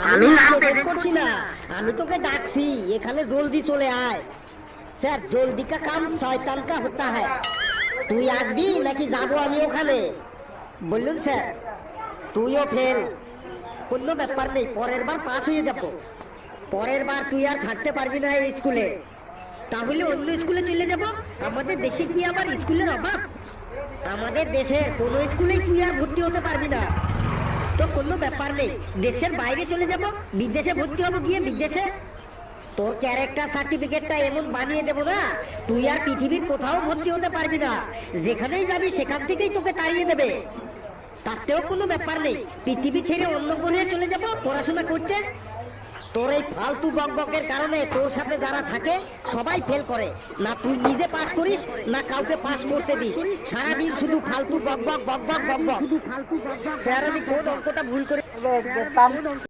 আমি নাম বের করছি না, আমি তোকে ডাকছি এখানে জলদি চলে আয়। স্যার জলদি কা কাম শয়তান কা হতা হ্যায়। তুই আসবি নাকি যাবো আমি ওখানে? বললুন স্যার তুইও ফেল, কোনো ব্যাপার নেই, পরের বার পাস হয়ে যাব। পরের বার তুই আর থাকতে পারবি না এই স্কুলে, তাহলে অন্য স্কুলে চলে যাব। আমাদের দেশে কি আবার স্কুলের অভাব? আমাদের দেশের কোনো স্কুলেই তুই আর ভর্তি হতে পারবি না। তো কোনো ব্যাপার নেই, দেশের বাইরে চলে যাব, বিদেশে ভর্তি হবো গিয়ে বিদেশে। তোর ক্যারেক্টার সার্টিফিকেটটা এমন বানিয়ে দেবো না, তুই আর পৃথিবীর কোথাও ভর্তি হতে পারবি না। যেখানেই যাবি সেখান থেকেই তোকে তাড়িয়ে দেবে। তাতেও কোনো ব্যাপার নেই, পৃথিবী ছেড়ে অন্য গ্রহে চলে যাব পড়াশোনা করতে। তোর এই ফালতু বকবকের কারণে তোর সাথে যারা থাকে সবাই ফেল করে, না তুই নিজে পাস করিস না কাউকে পাস করতে দিস। সারাদিন শুধু ফালতু বকবক বকবক বকবক। স্যার আমি কোন অঙ্কটা ভুল করে